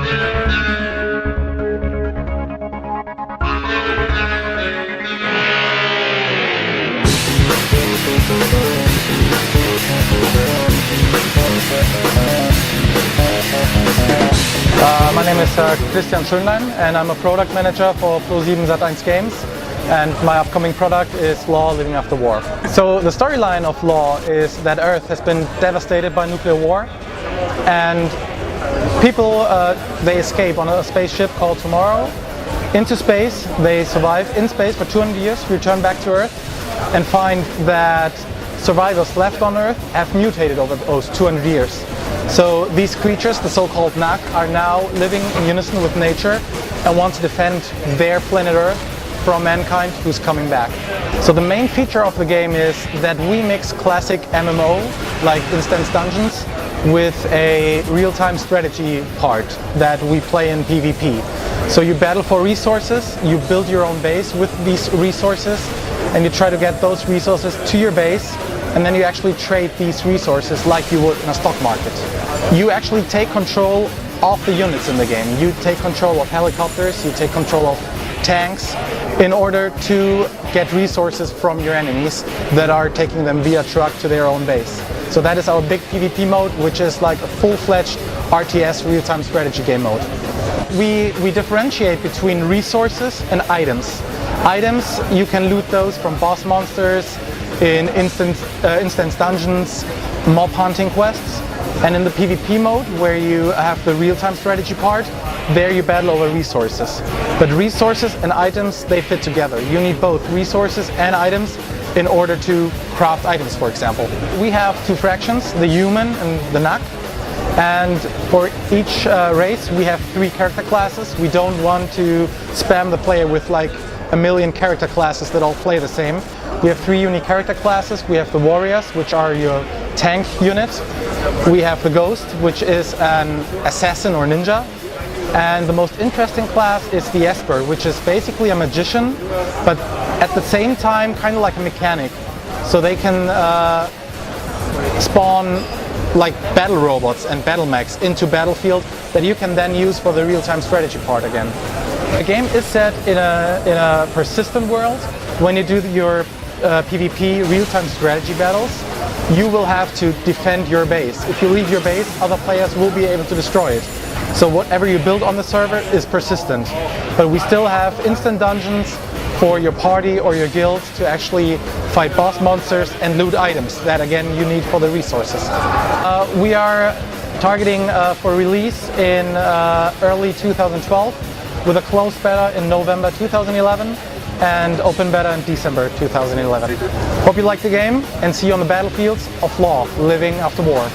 My name is Christian Schönlein and I'm a product manager for Pro7 Sat.1 Games, and my upcoming product is L.A.W. Living After War. So the storyline of L.A.W. is that Earth has been devastated by nuclear war, and people they escape on a spaceship called Tomorrow into space. They survive in space for 200 years, return back to Earth and find that survivors left on Earth have mutated over those 200 years. So these creatures, the so-called Neue, are now living in unison with nature and want to defend their planet Earth from mankind who's coming back. So the main feature of the game is that we mix classic MMO, like Instance Dungeons, with a real-time strategy part that we play in PvP. So you battle for resources, you build your own base with these resources, and you try to get those resources to your base, and then you actually trade these resources like you would in a stock market. You actually take control of the units in the game. You take control of helicopters, you take control of tanks in order to get resources from your enemies that are taking them via truck to their own base. So that is our big PvP mode, which is like a full-fledged RTS real-time strategy game mode. We differentiate between resources and items. Items, you can loot those from boss monsters, in instance dungeons, mob hunting quests, and in the PvP mode, where you have the real-time strategy part, there you battle over resources. But resources and items, they fit together. You need both resources and items in order to craft items, for example. We have two fractions, the human and the Neue, and for each race we have 3 character classes. We don't want to spam the player with like a million character classes that all play the same. We have 3 unique character classes. We have the warriors, which are your tank unit. We have the ghost, which is an assassin or ninja. And the most interesting class is the esper, which is basically a magician, but at the same time kind of like a mechanic. So they can spawn like battle robots and battle mechs into battlefield that you can then use for the real-time strategy part again. The game is set in a persistent world. When you do your PvP real-time strategy battles, you will have to defend your base. If you leave your base, other players will be able to destroy it. So whatever you build on the server is persistent. But we still have instant dungeons for your party or your guild to actually fight boss monsters and loot items that again you need for the resources. We are targeting for release in early 2012 with a closed beta in November 2011 and open beta in December 2011. Hope you like the game and see you on the battlefields of L.A.W. Living After War.